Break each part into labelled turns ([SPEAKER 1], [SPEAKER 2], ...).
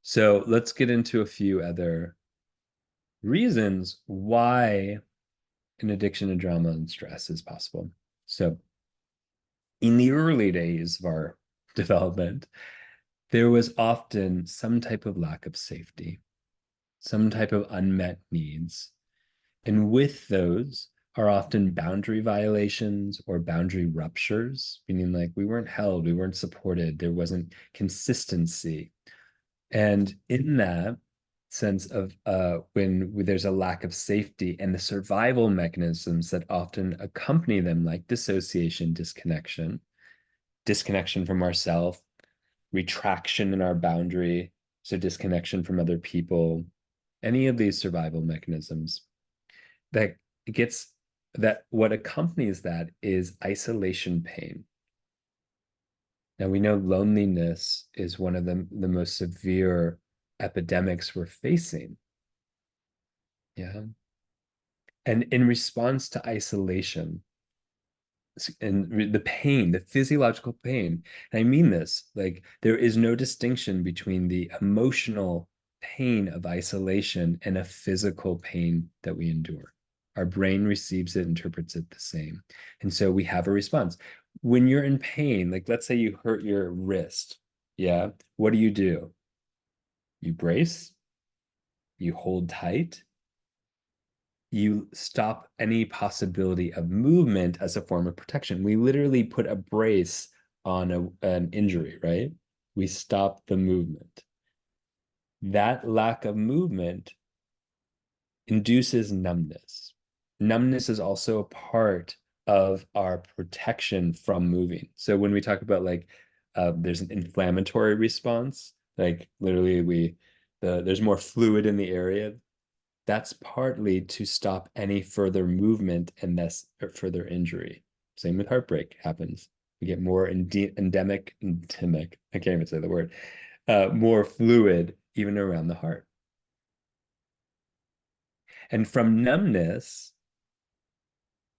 [SPEAKER 1] So let's get into a few other reasons why an addiction to drama and stress is possible. So, in the early days of our development, there was often some type of lack of safety, some type of unmet needs. And with those are often boundary violations or boundary ruptures, meaning like we weren't held, we weren't supported, there wasn't consistency. And in that sense of when there's a lack of safety and the survival mechanisms that often accompany them, like dissociation, disconnection from ourself, retraction in our boundary, so disconnection from other people, any of these survival mechanisms that gets that what accompanies that is isolation pain. Now we know loneliness is one of the most severe epidemics we're facing. Yeah. And in response to isolation and the pain, the physiological pain, and I mean this, like there is no distinction between the emotional pain of isolation and a physical pain that we endure. Our brain receives it, interprets it the same. And so we have a response. When you're in pain, like let's say you hurt your wrist, yeah, what do? You brace, you hold tight, you stop any possibility of movement as a form of protection. We literally put a brace on an injury, right? We stop the movement. That lack of movement induces numbness. Numbness is also a part of our protection from moving. So when we talk about like there's an inflammatory response, like literally there's more fluid in the area. That's partly to stop any further movement and thus further injury. Same with heartbreak happens. We get more endemic, I can't even say the word, more fluid even around the heart. And from numbness,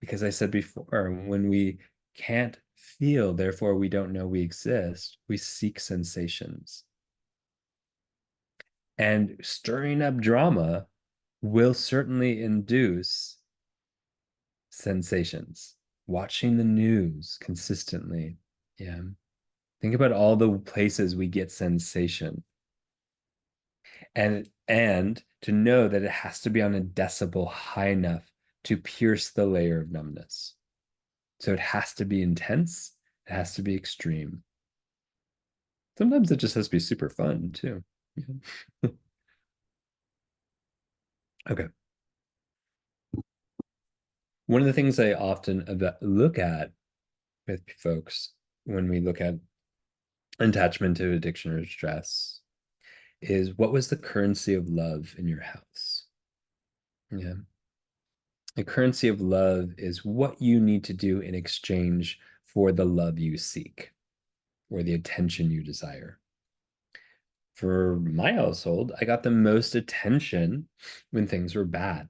[SPEAKER 1] because I said before, when we can't feel, therefore we don't know we exist, we seek sensations. And stirring up drama will certainly induce sensations. Watching the news consistently. Yeah. Think about all the places we get sensation. And to know that it has to be on a decibel high enough to pierce the layer of numbness. So it has to be intense, it has to be extreme. Sometimes it just has to be super fun too. Yeah. Okay. One of the things I often look at with folks when we look at attachment to addiction or stress is what was the currency of love in your house? Yeah. The currency of love is what you need to do in exchange for the love you seek or the attention you desire. For my household, I got the most attention when things were bad,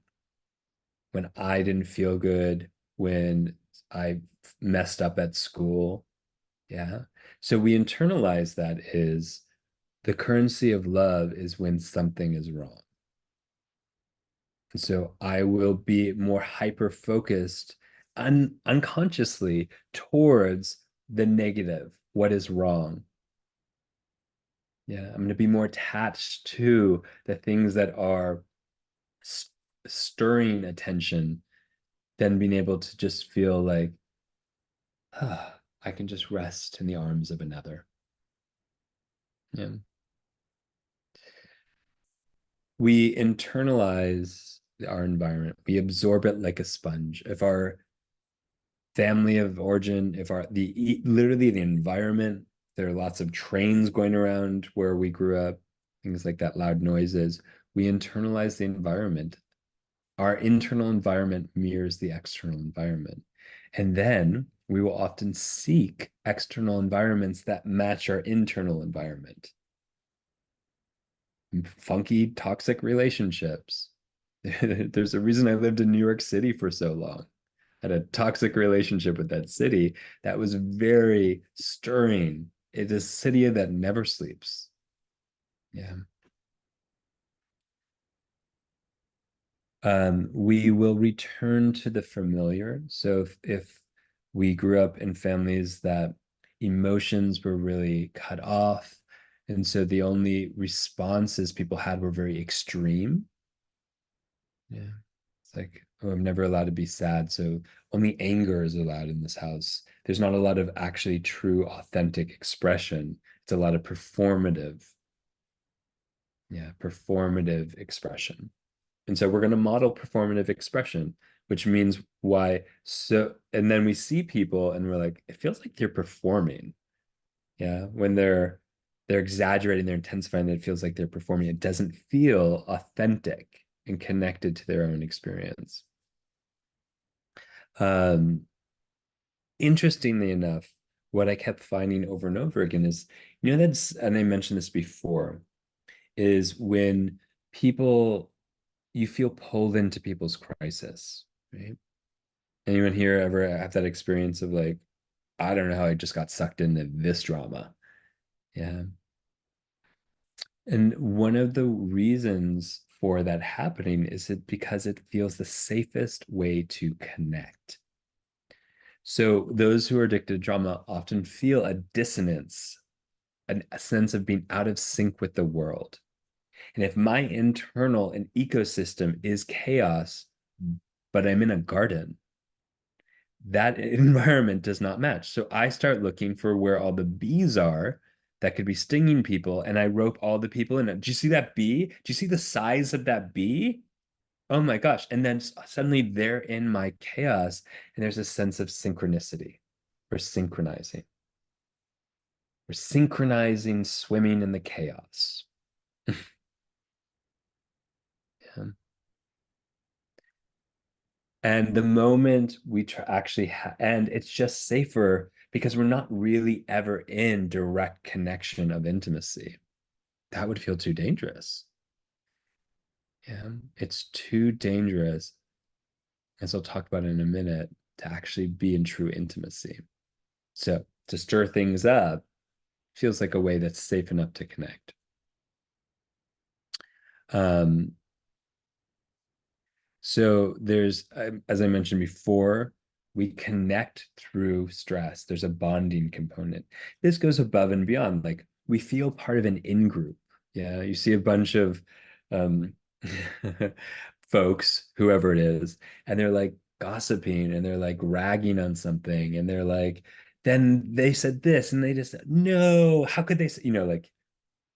[SPEAKER 1] when I didn't feel good, when I messed up at school. Yeah. So we internalize that is the currency of love is when something is wrong. And so I will be more hyper focused unconsciously towards the negative, what is wrong. Yeah, I'm going to be more attached to the things that are stirring attention than being able to just feel like, ah, I can just rest in the arms of another. Yeah. We internalize our environment, we absorb it like a sponge. If our family of origin, if our the literally the environment, there are lots of trains going around where we grew up, things like that, loud noises, we internalize the environment. Our internal environment mirrors the external environment. And then we will often seek external environments that match our internal environment. Funky, toxic relationships. There's a reason I lived in New York City for so long. Had a toxic relationship with that city that was very stirring. It is a city that never sleeps. Yeah. We will return to the familiar. So if we grew up in families that emotions were really cut off, and so the only responses people had were very extreme. Yeah. It's like, oh, I'm never allowed to be sad, so only anger is allowed in this house. There's not a lot of actually true, authentic expression. It's a lot of performative, yeah, performative expression. And so we're going to model performative expression, which means why so, and then we see people and we're like, it feels like they're performing. Yeah. When they're exaggerating, they're intensifying, it feels like they're performing. It doesn't feel authentic and connected to their own experience. Um, Interestingly enough, what I kept finding over and over again is, that's, and I mentioned this before, is when people, you feel pulled into people's crisis, right? Anyone here ever have that experience of like, I don't know how I just got sucked into this drama? Yeah. And one of the reasons for that happening is it because it feels the safest way to connect. So those who are addicted to drama often feel a dissonance, a sense of being out of sync with the world. And if my internal and ecosystem is chaos, but I'm in a garden, that environment does not match. So I start looking for where all the bees are that could be stinging people, and I rope all the people in. Do you see that bee? Do you see the size of that bee? Oh my gosh. And then suddenly they're in my chaos, and there's a sense of synchronicity. We're synchronizing. We're synchronizing, swimming in the chaos. Yeah. And the moment we actually, and it's just safer because we're not really ever in direct connection of intimacy. That would feel too dangerous. Yeah, it's too dangerous, as I'll talk about in a minute, to actually be in true intimacy. So to stir things up feels like a way that's safe enough to connect. Um, So there's, as I mentioned before, we connect through stress. There's a bonding component. This goes above and beyond. Like we feel part of an in group. Yeah, you see a bunch of um, folks, whoever it is, and they're like gossiping and they're like ragging on something, and they're like, then they said this, and they just said, no, how could they say, like,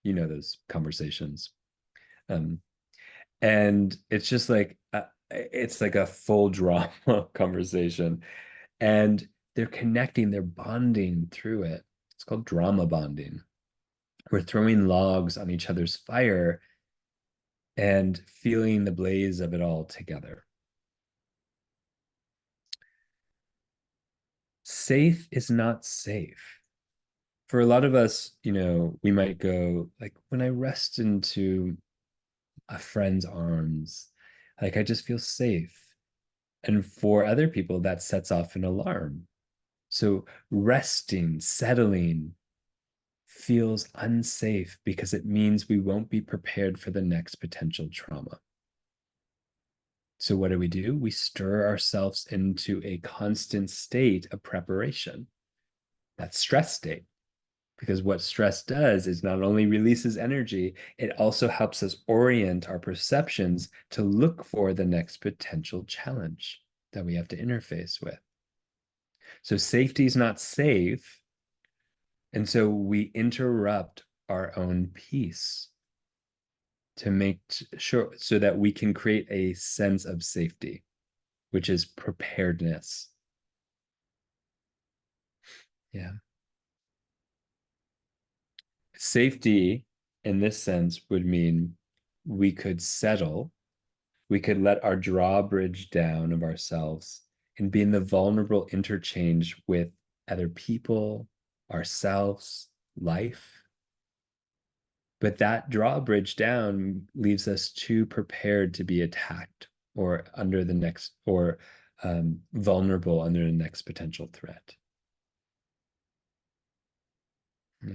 [SPEAKER 1] those conversations. Um, and it's like a full drama conversation, and they're connecting, they're bonding through it. It's called drama bonding. We're throwing logs on each other's fire and feeling the blaze of it all together. Safe is not safe for a lot of us. We might go like, when I rest into a friend's arms, like I just feel safe. And for other people, that sets off an alarm. So resting, settling feels unsafe because it means we won't be prepared for the next potential trauma. So what do? We stir ourselves into a constant state of preparation. That's stress state. Because what stress does is not only releases energy, it also helps us orient our perceptions to look for the next potential challenge that we have to interface with. So safety is not safe. And so we interrupt our own peace to make sure so that we can create a sense of safety, which is preparedness. Yeah. Safety in this sense would mean we could settle, we could let our drawbridge down of ourselves and be in the vulnerable interchange with other people, ourselves, life. But that drawbridge down leaves us too prepared to be attacked or under the next, or vulnerable under the next potential threat. Yeah.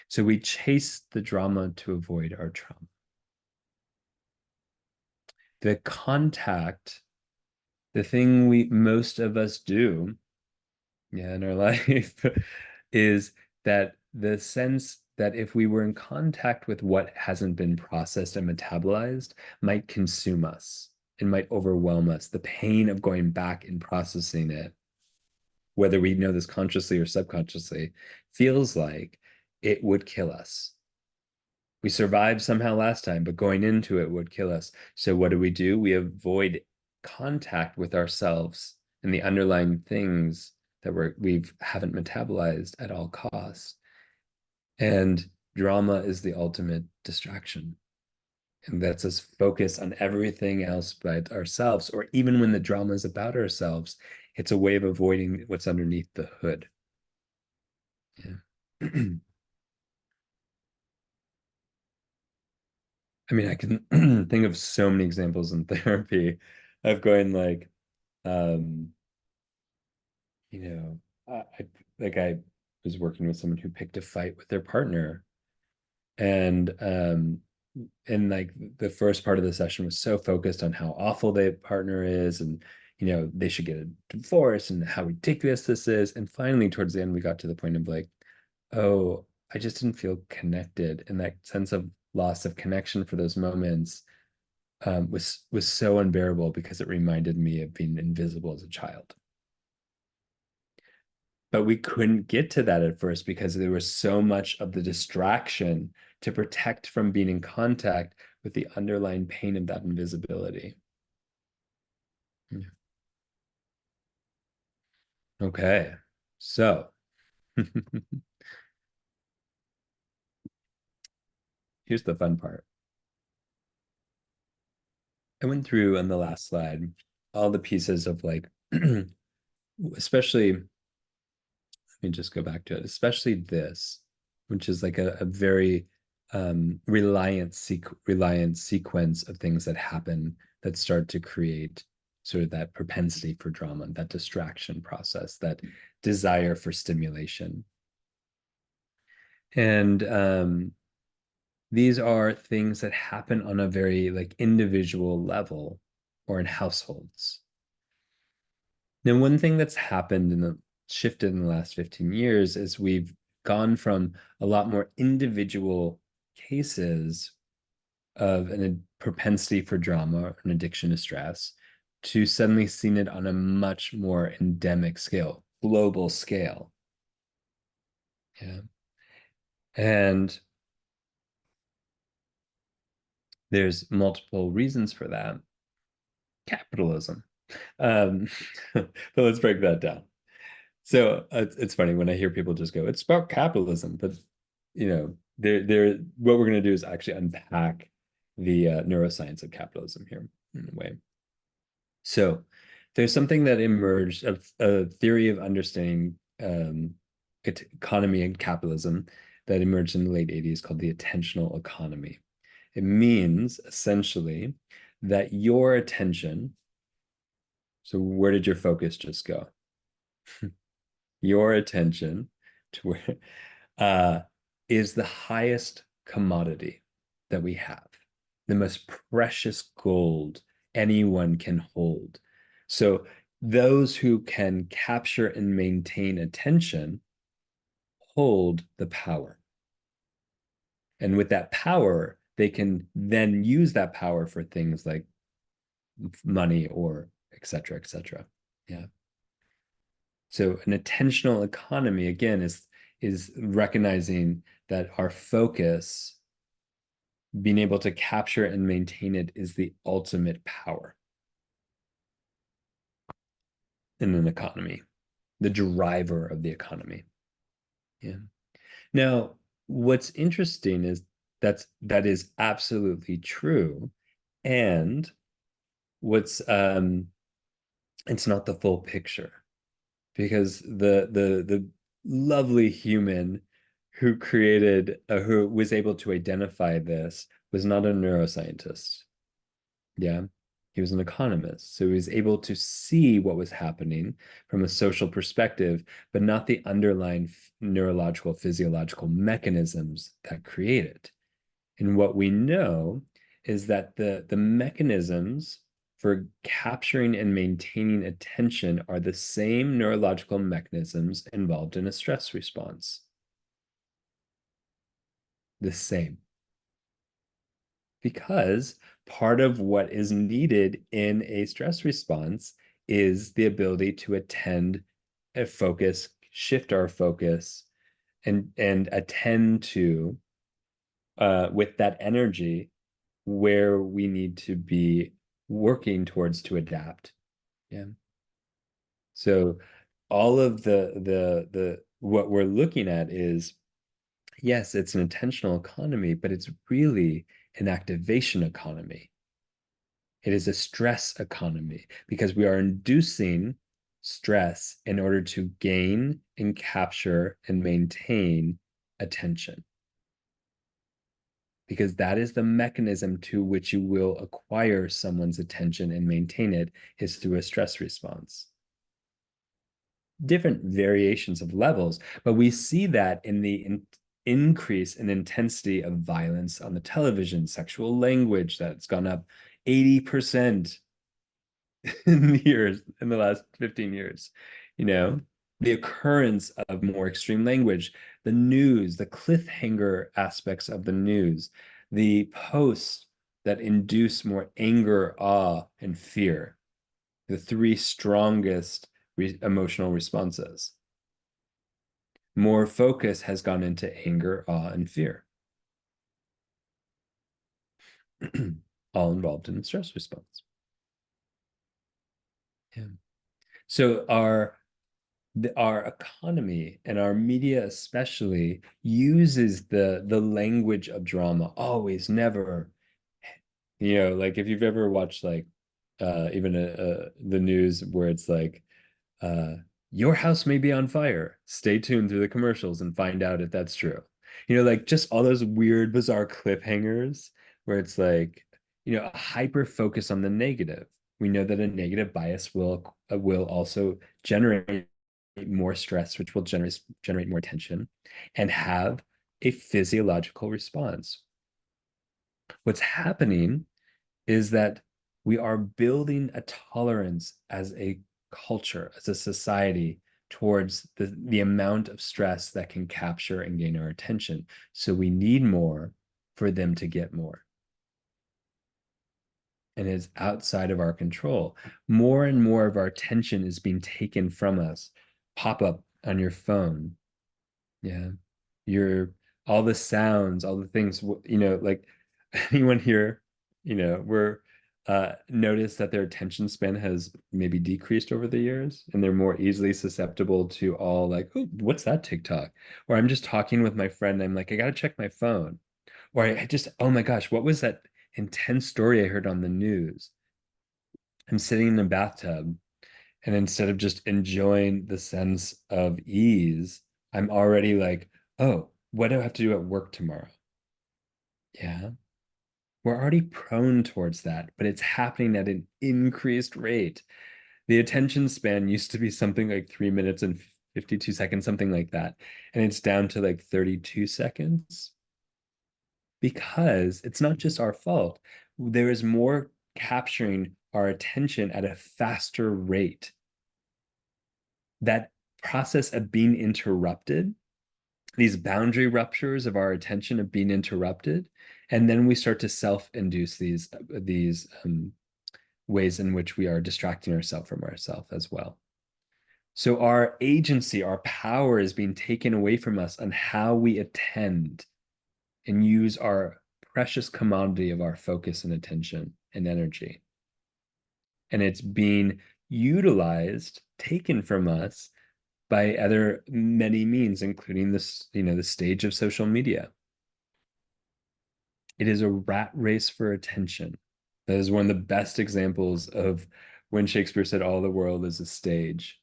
[SPEAKER 1] So we chase the drama to avoid our trauma. the contact, the thing we most of us do, yeah, in our life, is that the sense that if we were in contact with what hasn't been processed and metabolized might consume us. It might overwhelm us. The pain of going back and processing it, whether we know this consciously or subconsciously, feels like it would kill us. We survived somehow last time, but going into it would kill us. So what do? We avoid contact with ourselves and the underlying things that we haven't metabolized at all costs. And drama is the ultimate distraction. And that's us focus on everything else but ourselves. Or even when the drama is about ourselves, it's a way of avoiding what's underneath the hood. Yeah. I mean, I can think of so many examples in therapy of going like, um, you know, I was working with someone who picked a fight with their partner, and like the first part of the session was so focused on how awful their partner is, and they should get a divorce, and how ridiculous this is. And finally, towards the end, we got to the point of like, oh, I just didn't feel connected, and that sense of loss of connection for those moments was so unbearable because it reminded me of being invisible as a child. But we couldn't get to that at first because there was so much of the distraction to protect from being in contact with the underlying pain of that invisibility. Yeah. Okay, so here's the fun part. I went through on the last slide all the pieces of like, especially, let me just go back to it, especially this, which is like a very reliant sequence of things that happen that start to create sort of that propensity for drama, that distraction process, that desire for stimulation. And these are things that happen on a very like individual level or in households. Now, one thing that's happened in the shifted in the last 15 years is we've gone from a lot more individual cases of a propensity for drama, an addiction to stress, to suddenly seeing it on a much more endemic scale, global scale. Yeah. And there's multiple reasons for that. Capitalism. Um, but let's break that down. So it's funny when I hear people just go, "It's about capitalism," but they're what we're going to do is actually unpack the neuroscience of capitalism here in a way. So there's something that emerged, a theory of understanding economy and capitalism that emerged in the late 80s called the attentional economy. It means essentially that your attention, so where did your focus just go? Your attention to where uh, is the highest commodity that we have, the most precious gold anyone can hold. So those who can capture and maintain attention hold the power. And with that power, they can then use that power for things like money or et cetera, et cetera. Yeah. So an attentional economy, again, is recognizing that our focus, being able to capture and maintain it, is the ultimate power in an economy, the driver of the economy. Yeah. Now, what's interesting is that is absolutely true. And what's it's not the full picture, because the lovely human who was able to identify this was not a neuroscientist. Yeah. He was an economist. So he was able to see what was happening from a social perspective, but not the underlying neurological, physiological mechanisms that create it. And what we know is that the mechanisms for capturing and maintaining attention are the same neurological mechanisms involved in a stress response. The same. Because part of what is needed in a stress response is the ability to attend a focus, shift our focus, and attend to with that energy where we need to be working towards to adapt. Yeah. So all of the what we're looking at is, yes, it's an attentional economy, but it's really an activation economy. It is a stress economy because we are inducing stress in order to gain and capture and maintain attention. Because that is the mechanism to which you will acquire someone's attention and maintain it, is through a stress response. Different variations of levels, but we see that in the increase in intensity of violence on the television, sexual language that's gone up 80% in the last 15 years, the occurrence of more extreme language, the news, the cliffhanger aspects of the news, the posts that induce more anger, awe, and fear, the three strongest emotional responses. More focus has gone into anger, awe, and fear, all involved in the stress response. Yeah. So our economy and our media especially uses the language of drama, always, never. Like if you've ever watched like even the news where it's like uh your house may be on fire, stay tuned through the commercials and find out if that's true. Like just all those weird bizarre cliffhangers where it's like, a hyper focus on the negative. We know that a negative bias will also generate more stress, which will generate more tension and have a physiological response. What's happening is that we are building a tolerance as a culture, as a society, towards the amount of stress that can capture and gain our attention. So we need more for them to get more. And it's outside of our control. More and more of our attention is being taken from us. Pop up on your phone. Yeah. Your all the sounds, all the things, like anyone here, we're notice that their attention span has maybe decreased over the years and they're more easily susceptible to all like, oh, what's that TikTok? Or I'm just talking with my friend, I'm like, I gotta check my phone. Or I just, oh my gosh, what was that intense story I heard on the news? I'm sitting in a bathtub, and instead of just enjoying the sense of ease, I'm already like, oh, what do I have to do at work tomorrow? Yeah. We're already prone towards that, but it's happening at an increased rate. The attention span used to be something like 3 minutes and 52 seconds, something like that. And it's down to like 32 seconds because it's not just our fault. There is more capturing our attention at a faster rate. That process of being interrupted, these boundary ruptures of our attention of being interrupted, and then we start to self-induce these ways in which we are distracting ourselves from ourselves as well. So our agency, our power is being taken away from us on how we attend and use our precious commodity of our focus and attention and energy. And it's being utilized, taken from us by other many means, including this, the stage of social media. It is a rat race for attention. That is one of the best examples of when Shakespeare said all the world is a stage.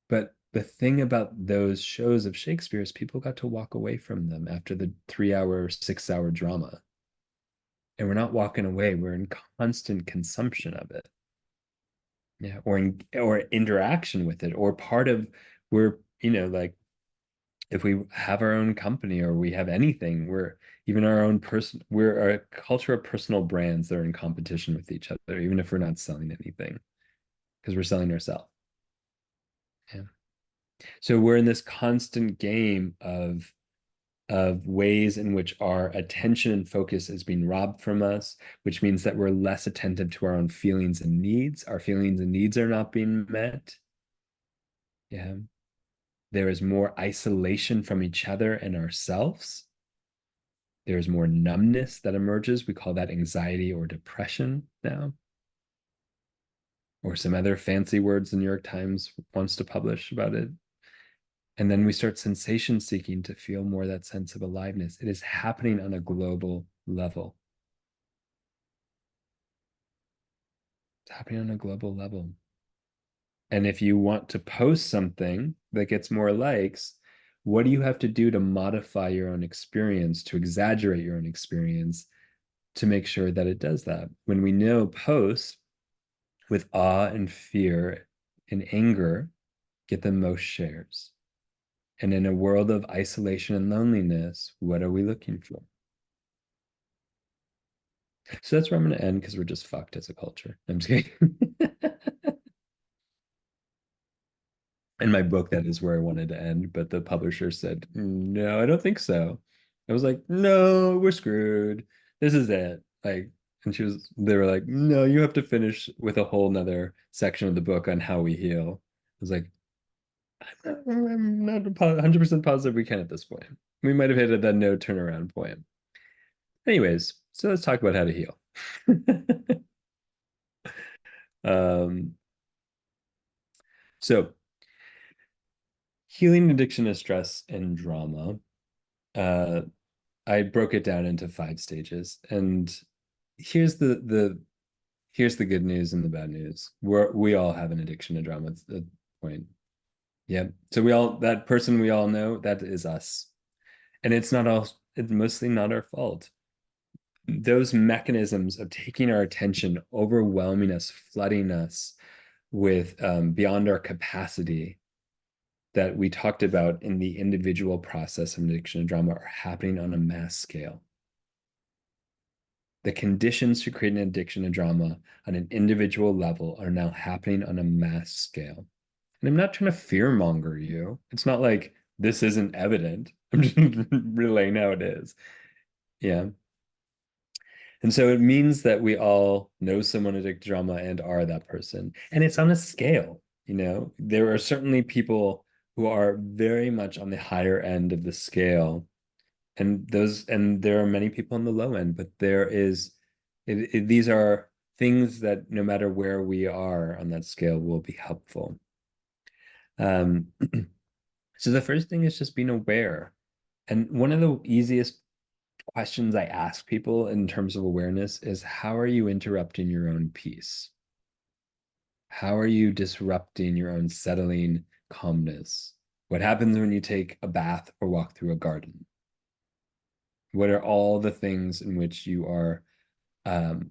[SPEAKER 1] But the thing about those shows of Shakespeare is people got to walk away from them after the 3 hour, 6 hour drama. And we're not walking away, we're in constant consumption of it. Yeah, or interaction with it, or part of we're, like if we have our own company or we have anything, we're even our own person, we're a culture of personal brands that are in competition with each other, even if we're not selling anything, because we're selling ourselves. Yeah. So we're in this constant game of ways in which our attention and focus is being robbed from us, which means that we're less attentive to our own feelings and needs. Our feelings and needs are not being met. Yeah. There is more isolation from each other and ourselves. There's more numbness that emerges. We call that anxiety or depression now, or some other fancy words the New York Times wants to publish about it. And then we start sensation seeking to feel more that sense of aliveness. It is happening on a global level. It's happening on a global level. And if you want to post something that gets more likes, what do you have to do to modify your own experience, to exaggerate your own experience, to make sure that it does that? When we know posts with awe and fear and anger get the most shares. And in a world of isolation and loneliness, what are we looking for? So that's where I'm going to end because we're just fucked as a culture. I'm just kidding. In my book, that is where I wanted to end, but the publisher said, no, I don't think so. I was like, no, we're screwed. This is it. Like, and they were like, no, you have to finish with a whole nother section of the book on how we heal. I was like, I'm not 100% positive we can at this point. We might have hit that no turnaround point. Anyways, so let's talk about how to heal. um, so healing addiction to stress and drama. Uh, I broke it down into 5 stages, and here's the good news and the bad news. We all have an addiction to drama at the point. Yeah. So that person we all know, that is us. And it's mostly not our fault. Those mechanisms of taking our attention, overwhelming us, flooding us with beyond our capacity that we talked about in the individual process of addiction and drama are happening on a mass scale. The conditions to create an addiction and drama on an individual level are now happening on a mass scale. And I'm not trying to fearmonger you. It's not like this isn't evident. I'm just relaying how it is. Yeah. And so it means that we all know someone addicted to drama and are that person. And it's on a scale, you know. There are certainly people who are very much on the higher end of the scale. And there are many people on the low end, but these are things that no matter where we are on that scale will be helpful. Um, so the first thing is just being aware. And one of the easiest questions I ask people in terms of awareness is how are you interrupting your own peace? How are you disrupting your own settling calmness? What happens when you take a bath or walk through a garden? What are all the things in which you are um,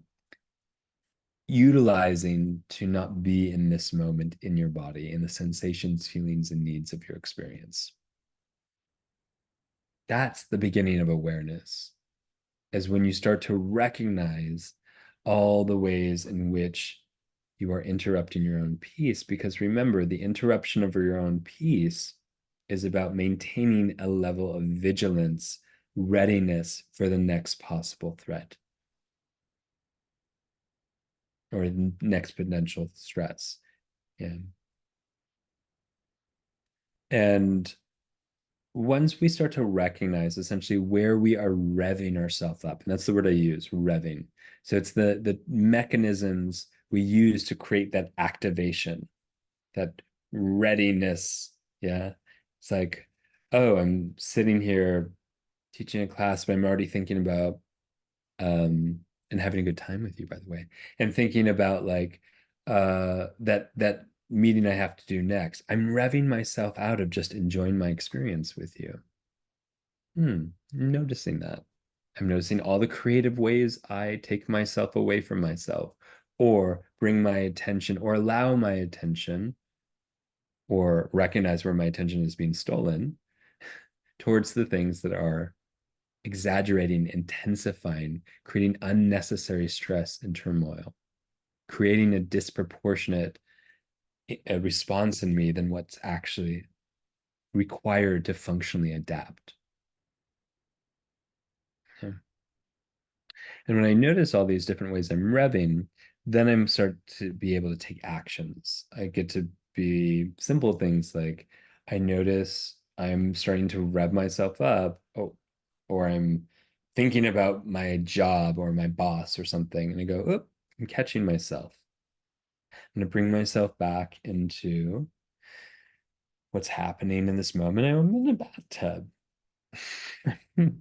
[SPEAKER 1] utilizing to not be in this moment in your body, in the sensations, feelings, and needs of your experience? That's the beginning of awareness, is when you start to recognize all the ways in which you are interrupting your own peace. Because remember, the interruption of your own peace is about maintaining a level of vigilance, readiness for the next possible threat or next potential stress. Yeah. And once we start to recognize essentially where we are revving ourselves up, and that's the word I use, revving. So it's the mechanisms we use to create that activation, that readiness. Yeah. It's like, oh, I'm sitting here teaching a class, but I'm already thinking about and having a good time with you, by the way, and thinking about like that meeting I have to do next. I'm revving myself out of just enjoying my experience with you. Noticing that. I'm noticing all the creative ways I take myself away from myself or bring my attention or allow my attention or recognize where my attention is being stolen towards the things that are exaggerating, intensifying, creating unnecessary stress and turmoil, creating a disproportionate response in me than what's actually required to functionally adapt. Yeah. And when I notice all these different ways I'm revving, then I'm start to be able to take actions. I get to be simple things like I notice I'm starting to rev myself up, or I'm thinking about my job or my boss or something, and I go, oh, I'm catching myself. I'm gonna bring myself back into what's happening in this moment. I'm in a bathtub.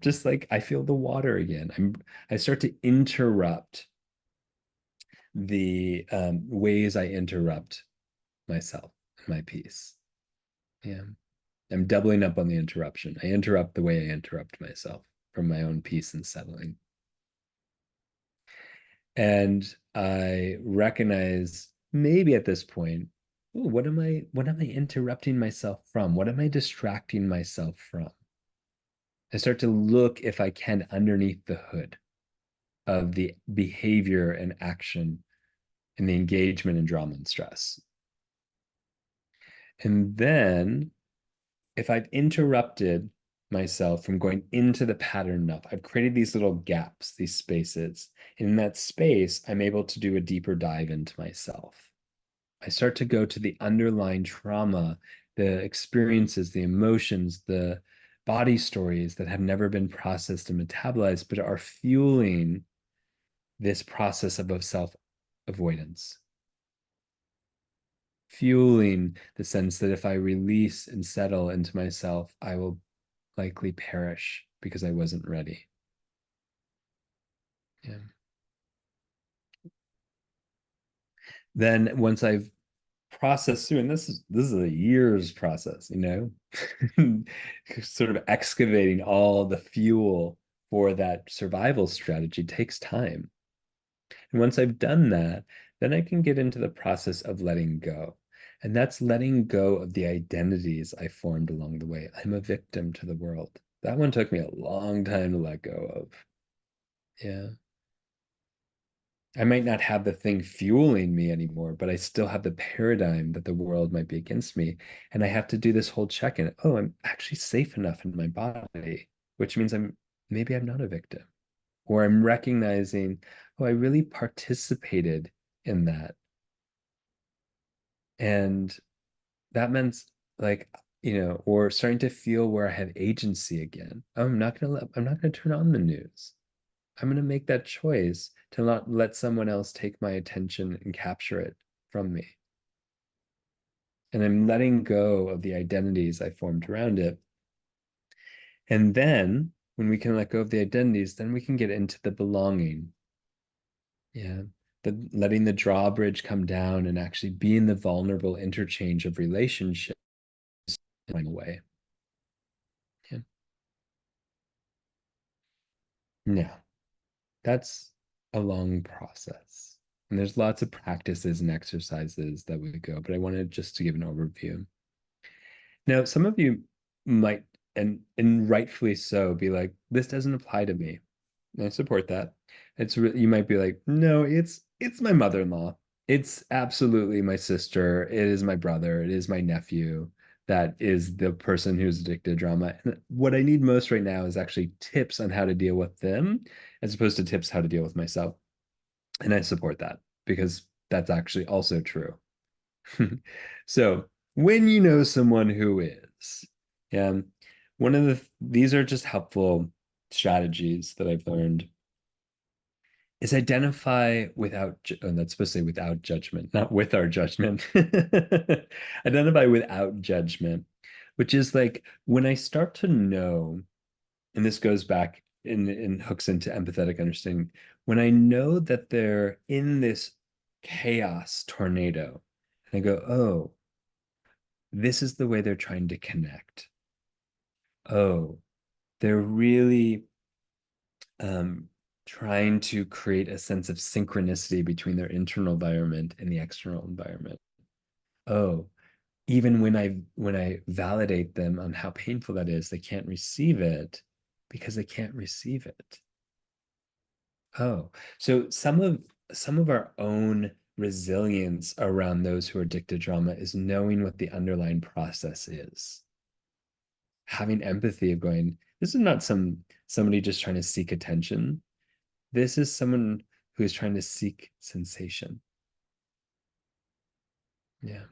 [SPEAKER 1] Just like I feel the water again. I start to interrupt the ways I interrupt myself, my piece. Yeah. I'm doubling up on the interruption. I interrupt the way I interrupt myself from my own peace and settling. And I recognize maybe at this point, ooh, what am I interrupting myself from? What am I distracting myself from? I start to look if I can underneath the hood of the behavior and action and the engagement and drama and stress. And then if I've interrupted myself from going into the pattern enough, I've created these little gaps, these spaces. And in that space, I'm able to do a deeper dive into myself. I start to go to the underlying trauma, the experiences, the emotions, the body stories that have never been processed and metabolized, but are fueling this process of self avoidance, fueling the sense that if I release and settle into myself, I will likely perish because I wasn't ready. Yeah. Then once I've processed through, and this is a year's process, sort of excavating all the fuel for that survival strategy takes time. And once I've done that, then I can get into the process of letting go. And that's letting go of the identities I formed along the way. I'm a victim to the world. That one took me a long time to let go of. Yeah. I might not have the thing fueling me anymore, but I still have the paradigm that the world might be against me. And I have to do this whole check in. Oh, I'm actually safe enough in my body, which means maybe I'm not a victim. Or I'm recognizing, oh, I really participated in that. And that meant like, or starting to feel where I have agency again. Oh, I'm not gonna turn on the news. I'm gonna make that choice to not let someone else take my attention and capture it from me. And I'm letting go of the identities I formed around it. And then when we can let go of the identities, then we can get into the belonging. Yeah. The letting the drawbridge come down and actually be in the vulnerable interchange of relationships in a way. Yeah. No, that's a long process. And there's lots of practices and exercises that we go, but I wanted just to give an overview. Now, some of you might, and rightfully so, be like, this doesn't apply to me. And I support that. You might be like, no, it's my mother-in-law. It's absolutely my sister. It is my brother. It is my nephew. That is the person who's addicted to drama. And what I need most right now is actually tips on how to deal with them, as opposed to tips how to deal with myself. And I support that because that's actually also true. So when you know someone who is, yeah, these are just helpful strategies that I've learned is identify that's supposed to say without judgment, not with our judgment. Identify without judgment, which is like when I start to know, and this goes back in hooks into empathetic understanding, when I know that they're in this chaos tornado, and I go, oh, this is the way they're trying to connect. Oh, they're really um, trying to create a sense of synchronicity between their internal environment and the external environment. Oh, even when I validate them on how painful that is, they can't receive it because they can't receive it. Oh, so some of our own resilience around those who are addicted to drama is knowing what the underlying process is. Having empathy of going, this is not somebody just trying to seek attention. This is someone who is trying to seek sensation. Yeah.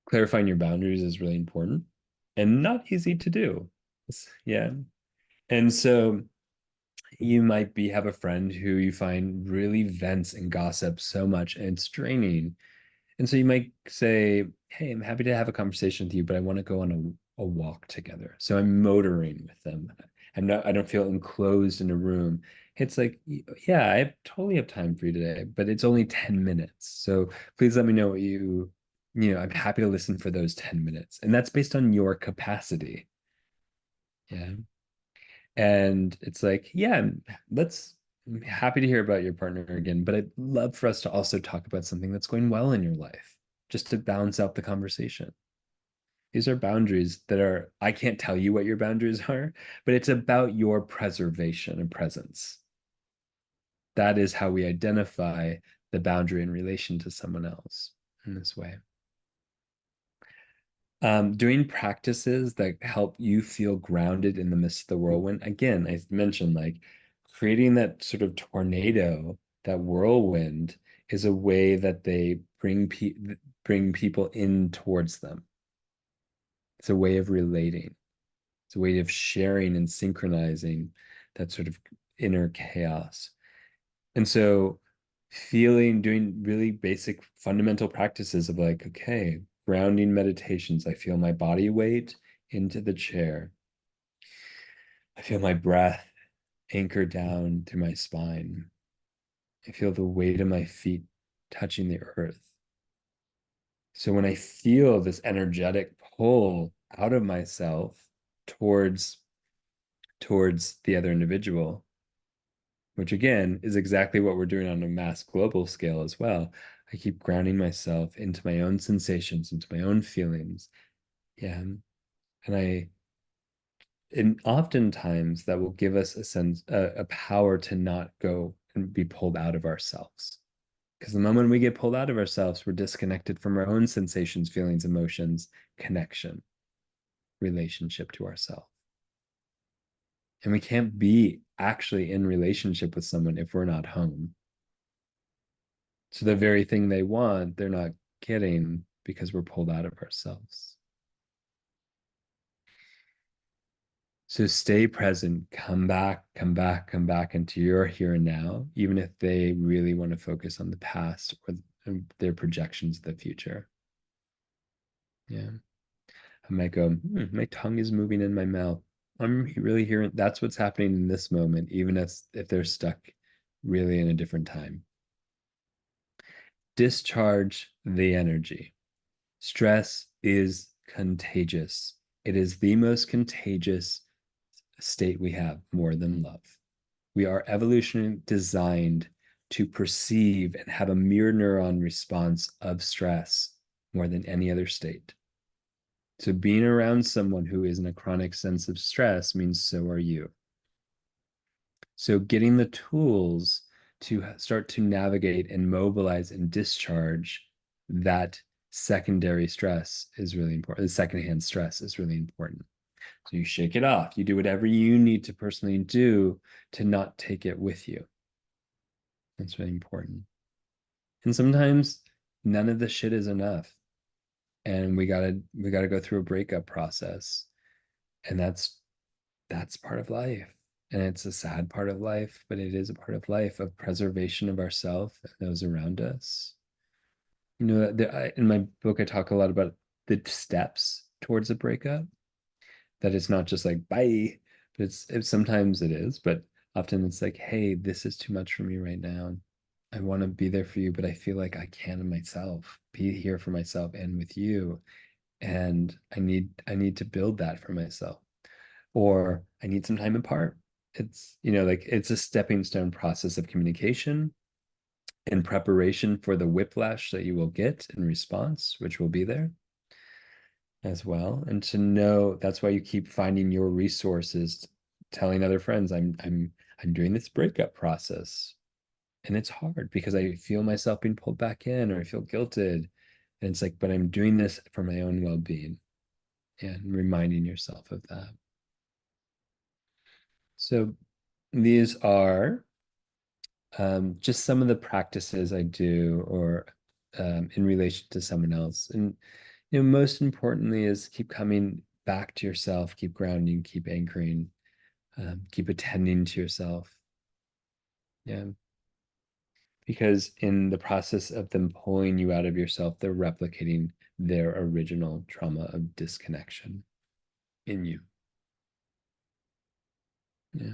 [SPEAKER 1] Clarifying your boundaries is really important and not easy to do. Yeah. And so you might be have a friend who you find really vents and gossips so much and it's draining. And so you might say, hey, I'm happy to have a conversation with you, but I want to go on a walk together. So I'm motoring with them. I don't feel enclosed in a room. It's like, yeah, I totally have time for you today, but it's only 10 minutes. So please let me know what I'm happy to listen for those 10 minutes. And that's based on your capacity. Yeah. And it's like, yeah, I'm happy to hear about your partner again, but I'd love for us to also talk about something that's going well in your life, just to balance out the conversation. These are boundaries that are, I can't tell you what your boundaries are, but it's about your preservation and presence. That is how we identify the boundary in relation to someone else in this way. Doing practices that help you feel grounded in the midst of the whirlwind. Again, I mentioned like creating that sort of tornado, that whirlwind is a way that they bring people in towards them. It's a way of relating. It's a way of sharing and synchronizing that sort of inner chaos. And so doing really basic fundamental practices of like, okay, grounding meditations. I feel my body weight into the chair. I feel my breath anchor down through my spine. I feel the weight of my feet touching the earth. So when I feel this energetic pull out of myself towards the other individual, which again is exactly what we're doing on a mass global scale as well. I keep grounding myself into my own sensations, into my own feelings. Yeah. And oftentimes that will give us a sense, a power to not go and be pulled out of ourselves. Because the moment we get pulled out of ourselves, we're disconnected from our own sensations, feelings, emotions, connection, relationship to ourselves. And we can't be actually in relationship with someone if we're not home. So the very thing they want, they're not getting because we're pulled out of ourselves. So stay present, come back, come back, come back into your here and now, even if they really want to focus on the past or their projections of the future. Yeah. I might go, my tongue is moving in my mouth. I'm really hearing that's what's happening in this moment, even if they're stuck really in a different time. Discharge the energy. Stress is contagious. It is the most contagious state we have more than love. We are evolutionarily designed to perceive and have a mirror neuron response of stress more than any other state. So being around someone who is in a chronic sense of stress means so are you. So getting the tools to start to navigate and mobilize and discharge that secondary stress is really important. The secondhand stress is really important. So you shake it off. You do whatever you need to personally do to not take it with you. That's really important. And sometimes none of the shit is enough. And we gotta go through a breakup process. And that's part of life. And it's a sad part of life, but it is a part of life of preservation of ourselves and those around us. In my book, I talk a lot about the steps towards a breakup, that it's not just like bye, but sometimes it is, but often it's like, hey, this is too much for me right now. I want to be there for you, but I feel like I can't myself be here for myself and with you. And I need to build that for myself. Or I need some time apart. It's like it's a stepping stone process of communication in preparation for the whiplash that you will get in response, which will be there as well. And to know that's why you keep finding your resources, telling other friends, I'm doing this breakup process. And it's hard because I feel myself being pulled back in or I feel guilted. And it's like, but I'm doing this for my own well-being and reminding yourself of that. So these are just some of the practices I do or in relation to someone else. And most importantly is keep coming back to yourself, keep grounding, keep anchoring, keep attending to yourself. Yeah. Because in the process of them pulling you out of yourself, they're replicating their original trauma of disconnection in you. Yeah.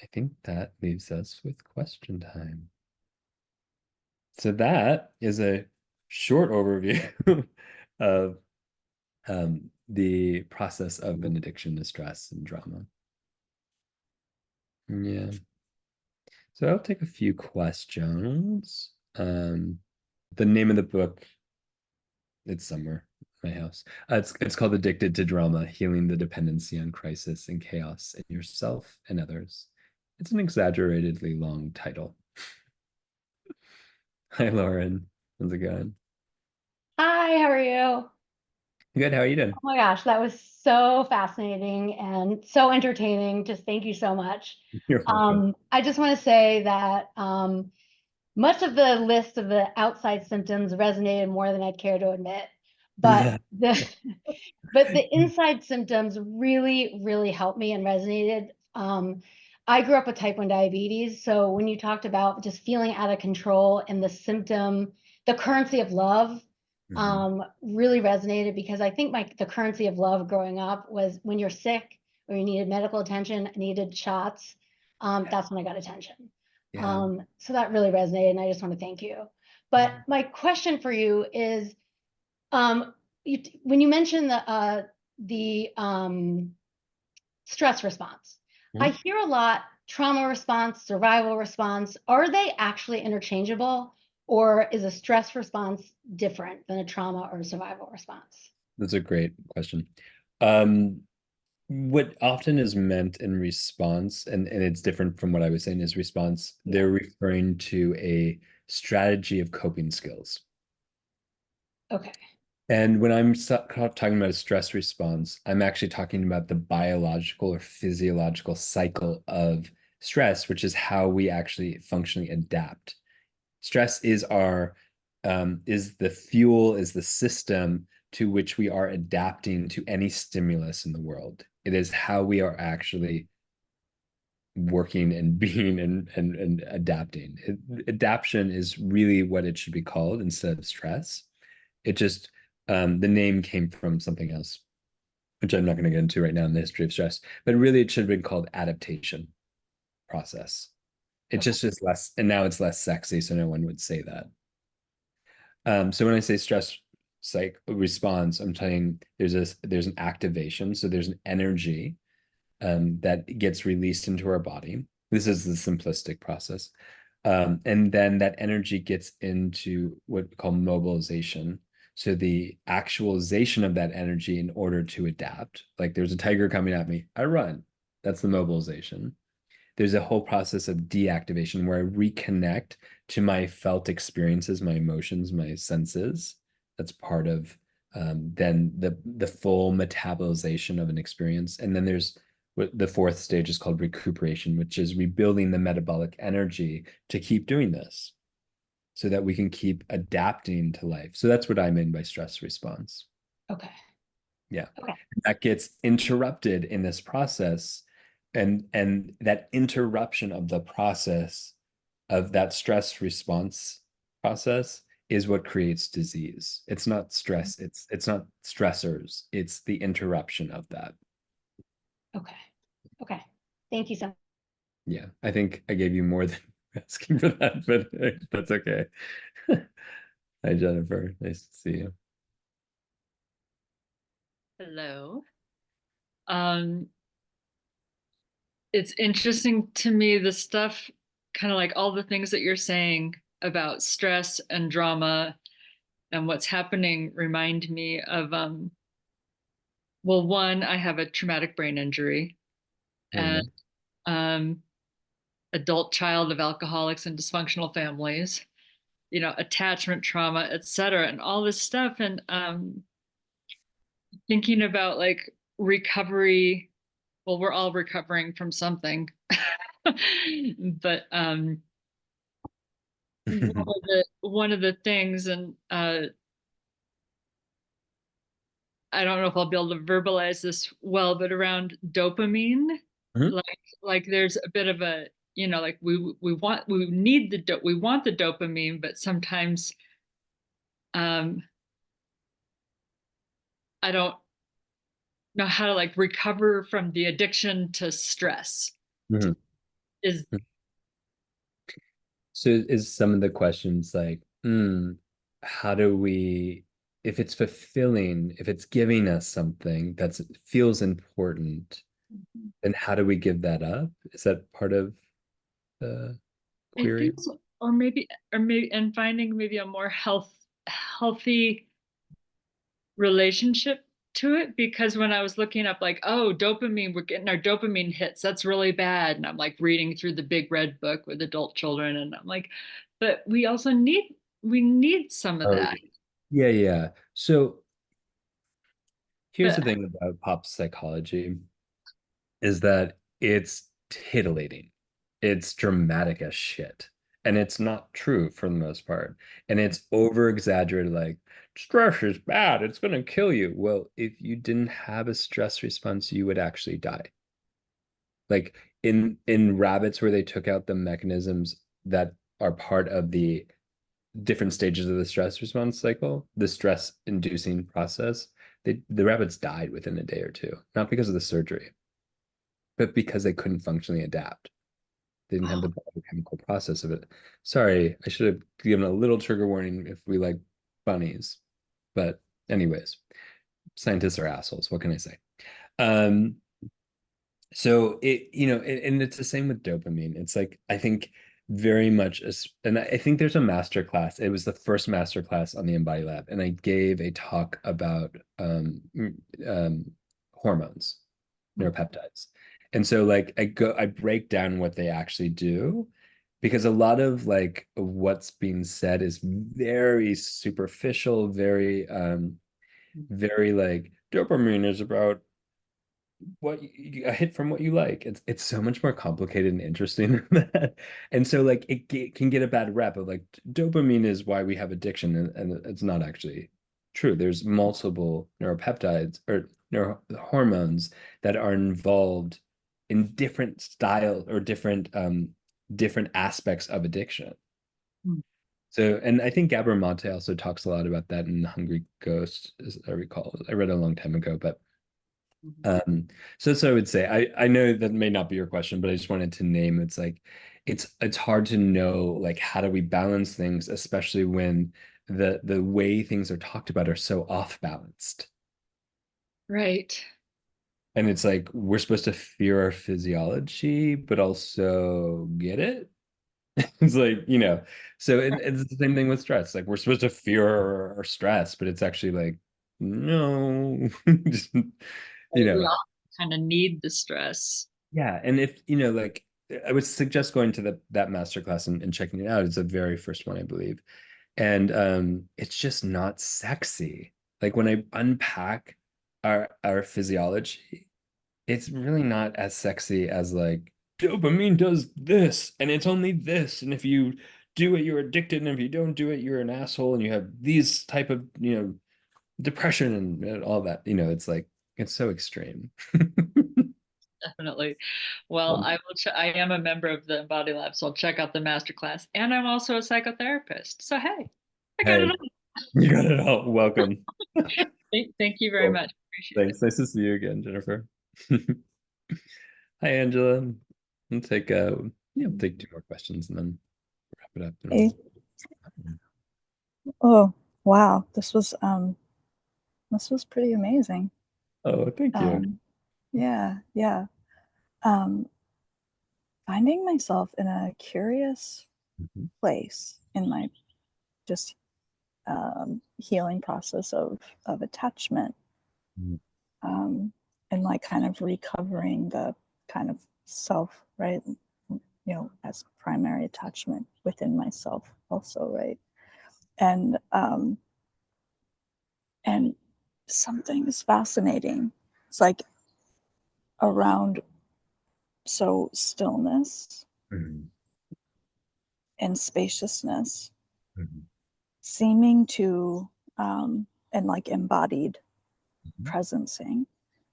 [SPEAKER 1] I think that leaves us with question time. So that is a short overview of the process of an addiction to stress and drama. Yeah. So I'll take a few questions. The name of the book, it's somewhere in my house. It's called Addicted to Drama: Healing the Dependency on Crisis and Chaos in Yourself and Others. It's an exaggeratedly long title. Hi, Lauren. How's it going?
[SPEAKER 2] Hi, how are you?
[SPEAKER 1] Good. How are you doing?
[SPEAKER 2] Oh my gosh, that was so fascinating and so entertaining. Just thank you so much.
[SPEAKER 1] You're welcome.
[SPEAKER 2] I just want to say that much of the list of the outside symptoms resonated more than I'd care to admit. But
[SPEAKER 1] Yeah.
[SPEAKER 2] the but the inside symptoms really, really helped me and resonated. I grew up with type 1 diabetes. So when you talked about just feeling out of control and the symptom, the currency of love,
[SPEAKER 1] Mhm.
[SPEAKER 2] really resonated because I think the currency of love growing up was when you're sick or you needed medical attention, needed shots, that's when I got attention.
[SPEAKER 1] Yeah.
[SPEAKER 2] So that really resonated, and I just want to thank you. But my question for you is, um, when you mentioned the stress response, I
[SPEAKER 1] Mhm.
[SPEAKER 2] hear a lot trauma response, survival response. Are they actually interchangeable, or is a stress response different than a trauma or a survival response?
[SPEAKER 1] That's a great question. Um, what often is meant in response, and it's different from what I was saying, is response,
[SPEAKER 2] Yeah.
[SPEAKER 1] they're referring to a strategy of coping skills.
[SPEAKER 2] Okay.
[SPEAKER 1] And when I'm talking about a stress response, I'm actually talking about the biological or physiological cycle of stress, which is how we actually functionally adapt. Stress is the fuel, is the system to which we are adapting to any stimulus in the world. It is how we are actually working and being and adapting. Adaption is really what it should be called instead of stress. It just the name came from something else, which I'm not going to get into right now in the history of stress, but really it should have been called adaptation process. It
[SPEAKER 2] Okay.
[SPEAKER 1] just is less, and now it's less sexy, so no one would say that. So when I say stress psych response, I'm saying there's an activation, so there's an energy that gets released into our body. This is the simplistic process. And then that energy gets into what we call mobilization. So the actualization of that energy in order to adapt. Like there's a tiger coming at me, I run. That's the mobilization. There's a whole process of deactivation where I reconnect to my felt experiences, my emotions, my senses. That's part of then the full metabolization of an experience. And then there's what the fourth stage is called recuperation, which is rebuilding the metabolic energy to keep doing this so that we can keep adapting to life. So that's what I mean by stress response.
[SPEAKER 2] Okay.
[SPEAKER 1] Yeah.
[SPEAKER 2] Okay.
[SPEAKER 1] That gets interrupted in this process. And that interruption of the process of that stress response process is what creates disease. It's not stress, it's not stressors, it's the interruption of that.
[SPEAKER 2] Okay. Okay. Thank you so much.
[SPEAKER 1] Yeah. I think I gave you more than asking for that, but that's okay. Hi, Jennifer. Nice to see you.
[SPEAKER 3] Hello. Um, it's interesting to me the stuff kind of like all the things that you're saying about stress and drama and what's happening remind me of well, one, I have a traumatic brain injury and
[SPEAKER 1] Mm,
[SPEAKER 3] um adult child of alcoholics and dysfunctional families, attachment trauma, etc., and all this stuff. And thinking about like recovery, well, we're all recovering from something. But one of the things, and I don't know if I'll be able to verbalize this well, but around dopamine,
[SPEAKER 1] mhm,
[SPEAKER 3] like there's a bit of a, like we want the dopamine, but sometimes um I don't know how to like recover from the addiction to stress.
[SPEAKER 1] mhm.
[SPEAKER 3] Is
[SPEAKER 1] So is some of the questions like, how do we, if it's fulfilling, if it's giving us something that feels important, then how do we give that up? Is that part of the
[SPEAKER 3] I
[SPEAKER 1] query?
[SPEAKER 3] think so, or maybe and finding maybe a more healthy relationship to it, because when I was looking up like, oh, dopamine, we're getting our dopamine hits, that's really bad, and I'm like reading through the big red book with adult children, and I'm like, but we need some of
[SPEAKER 1] Oh,
[SPEAKER 3] that.
[SPEAKER 1] yeah, yeah. So here's
[SPEAKER 3] But
[SPEAKER 1] the thing about pop psychology is that it's titillating. It's dramatic as shit. And it's not true for the most part. And it's over exaggerated, like, stress is bad. It's going to kill you. Well, if you didn't have a stress response, you would actually die. Like in rabbits where they took out the mechanisms that are part of the different stages of the stress response cycle, the stress inducing process, the rabbits died within a day or two, not because of the surgery, but because they couldn't functionally adapt. They didn't have the biochemical process of it. Sorry, I should have given a little trigger warning if we like bunnies. But anyways, scientists are assholes. What can I say? Um, so and it's the same with dopamine. It's like I think very much and I think there's a master class. It was the first master class on the Embody Lab, and I gave a talk about um, hormones, neuropeptides. And so like I break down what they actually do because a lot of like what's being said is very superficial, very like dopamine is about a hit from what you like. It's so much more complicated and interesting than that. And so like can get a bad rep of like dopamine is why we have addiction, and it's not actually true. There's multiple neuropeptides or neurohormones that are involved in different styles or different aspects of addiction. So, and I think Gabor Mate also talks a lot about that in Hungry Ghost, as I recall. I read it a long time ago, but um, so that's what I would say. I know that may not be your question, but I just wanted to name it's like it's hard to know like how do we balance things, especially when the way things are talked about are so off balanced.
[SPEAKER 3] right.
[SPEAKER 1] And it's like we're supposed to fear our physiology, but also get it. It's like, so it's the same thing with stress. Like we're supposed to fear our stress, but it's actually like, no, just, you
[SPEAKER 3] We
[SPEAKER 1] know,
[SPEAKER 3] all kind of need the stress.
[SPEAKER 1] yeah, and if like I would suggest going to that master class and checking it out. It's the very first one, I believe. And it's just not sexy. Like when I unpack our physiology, it's really not as sexy as like dopamine does this, and it's only this. And if you do it, you're addicted, and if you don't do it, you're an asshole, and you have these type of, depression and all that. It's like it's so extreme.
[SPEAKER 3] Definitely. Well,
[SPEAKER 1] Um,
[SPEAKER 3] I am a member of the Embody Lab, so I'll check out the masterclass. And I'm also a psychotherapist. So hey, I got it
[SPEAKER 1] Hey, you got it all. Welcome.
[SPEAKER 3] all. Thank you very
[SPEAKER 1] Cool.
[SPEAKER 3] much. Appreciate it.
[SPEAKER 1] Thanks. Nice to see you again, Jennifer. Hi, Angela. We'll take two more questions and then wrap it up.
[SPEAKER 4] Hey. Oh, wow. This was pretty amazing.
[SPEAKER 1] Oh, thank you.
[SPEAKER 4] Yeah, yeah. Um, finding myself in a curious
[SPEAKER 1] Mhm.
[SPEAKER 4] place in my just healing process of attachment,
[SPEAKER 1] Mhm.
[SPEAKER 4] and like kind of recovering the kind of self, right? As primary attachment within myself also, right? And and something is fascinating. It's like around stillness
[SPEAKER 1] Mhm.
[SPEAKER 4] and spaciousness
[SPEAKER 1] Mhm.
[SPEAKER 4] seeming to and like embodied
[SPEAKER 1] Mhm.
[SPEAKER 4] presencing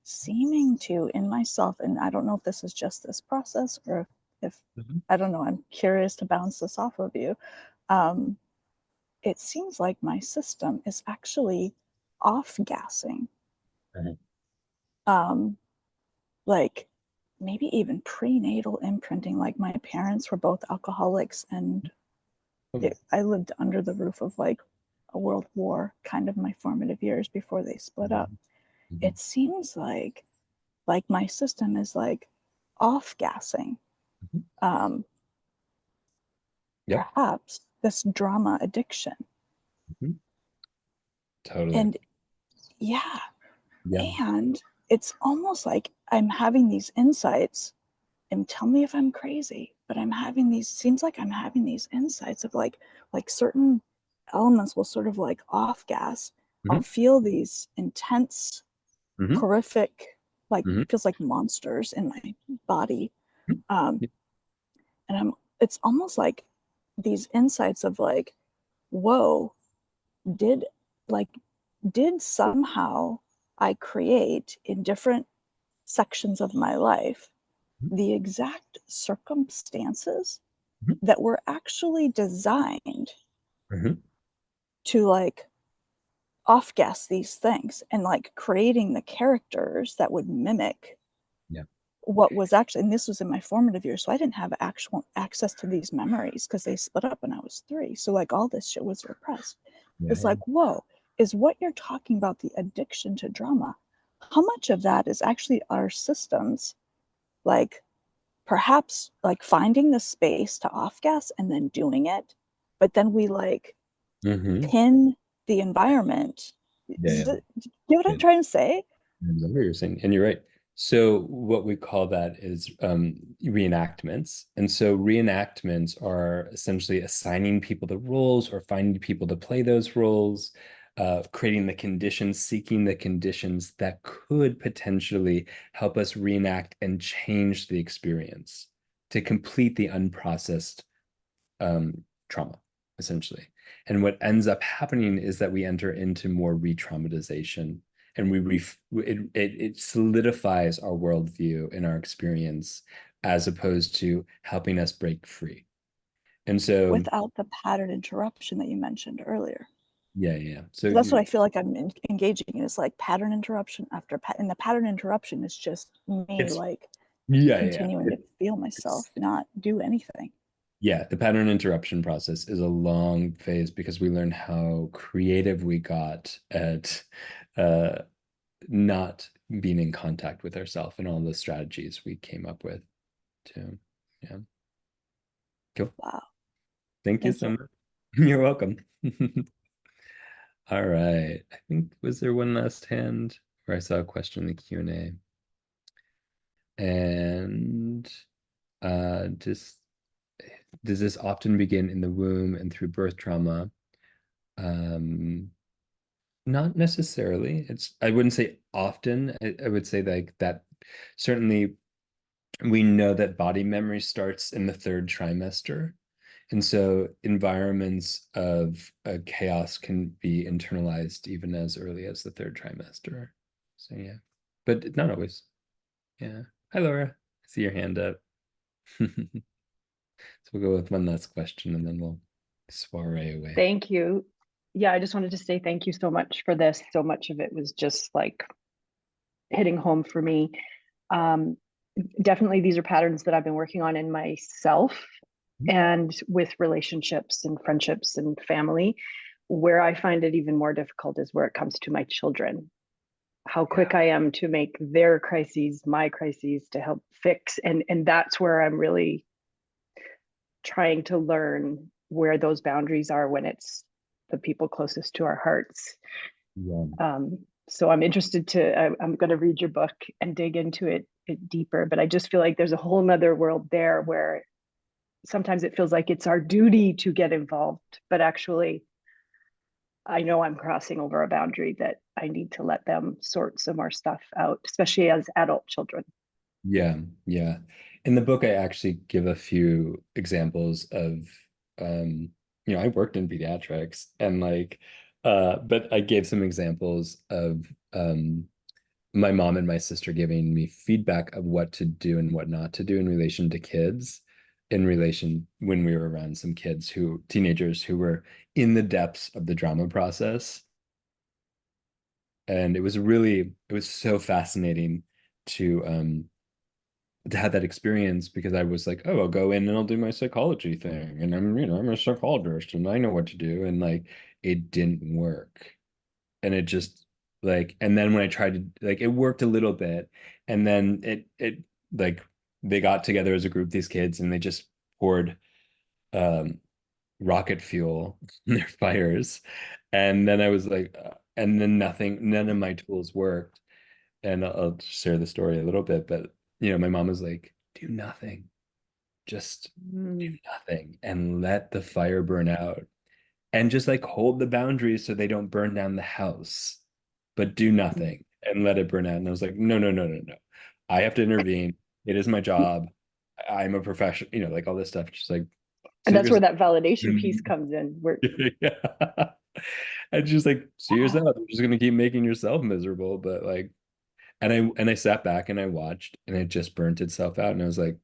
[SPEAKER 4] seeming to in myself, and I don't know if this is just this process or if
[SPEAKER 1] Mhm.
[SPEAKER 4] I don't know, I'm curious to bounce this off of you. um, it seems like my system is actually off gassing,
[SPEAKER 1] Mhm.
[SPEAKER 4] um, like maybe even prenatal imprinting. Like my parents were both alcoholics, and
[SPEAKER 1] Okay.
[SPEAKER 4] I lived under the roof of like a world war kind of my formative years before they split up.
[SPEAKER 1] Mhm. Mhm.
[SPEAKER 4] It seems like my system is like off gassing.
[SPEAKER 1] Mhm.
[SPEAKER 4] um,
[SPEAKER 1] Yep.
[SPEAKER 4] Perhaps this drama addiction.
[SPEAKER 1] Mhm. Totally.
[SPEAKER 4] And yeah,
[SPEAKER 1] Yeah.
[SPEAKER 4] and it's almost like I'm having these insights, and tell me if I'm crazy, but I'm having these, seems like I'm having these insights of like certain elements will sort of like off gas. I'll
[SPEAKER 1] Mhm.
[SPEAKER 4] feel these intense,
[SPEAKER 1] Mhm.
[SPEAKER 4] horrific, like
[SPEAKER 1] Mhm.
[SPEAKER 4] feels like monsters in my body.
[SPEAKER 1] Mhm.
[SPEAKER 4] um
[SPEAKER 1] Yeah.
[SPEAKER 4] and it's almost like these insights of like, whoa, did like did somehow I create in different sections of my life
[SPEAKER 1] Mhm.
[SPEAKER 4] the exact circumstances
[SPEAKER 1] Mhm.
[SPEAKER 4] that were actually designed
[SPEAKER 1] Mhm.
[SPEAKER 4] to like off guess these things, and like creating the characters that would mimic
[SPEAKER 1] Yeah.
[SPEAKER 4] what was actually, and this was in my formative years, so I didn't have actual access to these memories because they split up when I was 3, so like all this shit was repressed.
[SPEAKER 1] Yeah.
[SPEAKER 4] It's like, whoa, is what you're talking about, the addiction to drama, how much of that is actually our systems, like perhaps like finding the space to off gas and then doing it, but then we like
[SPEAKER 1] Mhm.
[SPEAKER 4] pin the environment.
[SPEAKER 1] Yeah. Yeah.
[SPEAKER 4] You know what
[SPEAKER 1] Yeah.
[SPEAKER 4] I'm trying to say?
[SPEAKER 1] I know what you're saying, and you're right. So what we call that is reenactments. And so reenactments are essentially assigning people the roles or finding people to play those roles, creating the conditions, seeking the conditions that could potentially help us reenact and change the experience to complete the unprocessed trauma, essentially. And what ends up happening is that we enter into more re-traumatization, and it solidifies our worldview and our experience as opposed to helping us break free. And so,
[SPEAKER 4] Without the pattern interruption that you mentioned earlier.
[SPEAKER 1] yeah, yeah. So,
[SPEAKER 4] So that's what I feel like I'm engaging in. It's like pattern interruption after and the pattern interruption is just me
[SPEAKER 1] it's
[SPEAKER 4] like
[SPEAKER 1] yeah, yeah.
[SPEAKER 4] continuing to feel
[SPEAKER 1] It's
[SPEAKER 4] myself not do anything.
[SPEAKER 1] yeah, the pattern interruption process is a long phase because we learn how creative we got at uh, not being in contact with ourselves and all the strategies we came up with too. Yeah. Cool.
[SPEAKER 4] Wow.
[SPEAKER 1] Thank you
[SPEAKER 4] Thank
[SPEAKER 1] so
[SPEAKER 4] you.
[SPEAKER 1] much. You're welcome. All right. I think was there one last hand where I saw a question in the Q&A? And just does this often begin in the womb and through birth trauma? Um, Not necessarily. I wouldn't say often. I would say like that certainly we know that body memory starts in the third trimester. And so environments of chaos can be internalized even as early as the third trimester. So yeah, but not always. Yeah. Hi, Laura. I see your hand up. So we'll go with one last question and then we'll soiree away.
[SPEAKER 5] Thank you. Yeah, I just wanted to say thank you so much for this. So much of it was just like hitting home for me. Um, Definitely, these are patterns that I've been working on in myself and with relationships and friendships and family. Where I find it even more difficult is where it comes to my children. how quick I am to make their crises my crises to help fix. And that's where I'm really trying to learn where those boundaries are when it's the people closest to our hearts.
[SPEAKER 1] Yeah.
[SPEAKER 5] So I'm interested I'm going to read your book and dig into it deeper, but I just feel like there's a whole nother world there where sometimes it feels like it's our duty to get involved, but actually I know I'm crossing over a boundary that I need to let them sort some more stuff out, especially as adult children.
[SPEAKER 1] Yeah, yeah. In the book, I actually give a few examples of, I worked in pediatrics and like, but I gave some examples of my mom and my sister giving me feedback of what to do and what not to do in relation to kids, in relation when we were around some teenagers who were in the depths of the drama process. And it was so fascinating to have that experience because I was like, oh, I'll go in and I'll do my psychology thing. And I'm a psychologist and I know what to do. And like, it didn't work. And it just like, and then when I tried to, like, it worked a little bit. And then like, they got together as a group, these kids, and they just poured um, rocket fuel in their fires. And then I was like, and then none of my tools worked. And I'll share the story a little bit, but my mom was like, do nothing, just do nothing and let the fire burn out and just like hold the boundaries so they don't burn down the house, but do nothing and let it burn out. And I was like, no, no, no, no, no. I have to intervene. It is my job. I'm a professional, like all this stuff. Just like
[SPEAKER 5] And
[SPEAKER 1] sit
[SPEAKER 5] that's where
[SPEAKER 1] yourself.
[SPEAKER 5] that validation piece comes in.
[SPEAKER 1] Yeah. And just like see yourself. You're just gonna keep making yourself miserable. But like, and I sat back and I watched and it just burnt itself out. And I was like,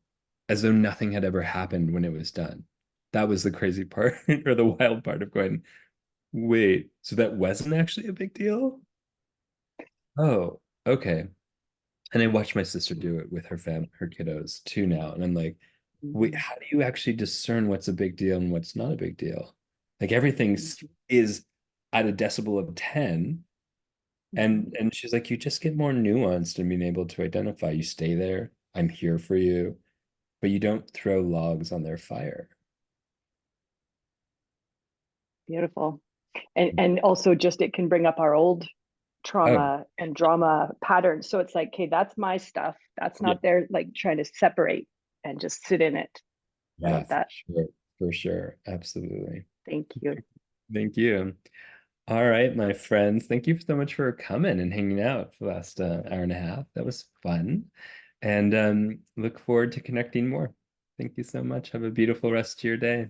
[SPEAKER 1] as though nothing had ever happened when it was done. That was the crazy part or the wild part of going, wait, so that wasn't actually a big deal? Oh, okay. And I watched my sister do it with her kiddos too now. And I'm like, wait, how do you actually discern what's a big deal and what's not a big deal? Like is at a decibel of 10. And she's like, you just get more nuanced and being able to identify. You stay there. I'm here for you, but you don't throw logs on their fire.
[SPEAKER 5] Beautiful. And also just it can bring up our old
[SPEAKER 1] Oh,
[SPEAKER 5] trauma and drama patterns. So it's like, okay, that's my stuff. That's
[SPEAKER 1] yeah,
[SPEAKER 5] not there, like trying to separate and just sit in it. I
[SPEAKER 1] yeah,
[SPEAKER 5] love that.
[SPEAKER 1] for sure. Absolutely.
[SPEAKER 5] Thank you.
[SPEAKER 1] Thank you. All right, my friends. Thank you so much for coming and hanging out for the last hour and a half. That was fun. And look forward to connecting more. Thank you so much. Have a beautiful rest of your day.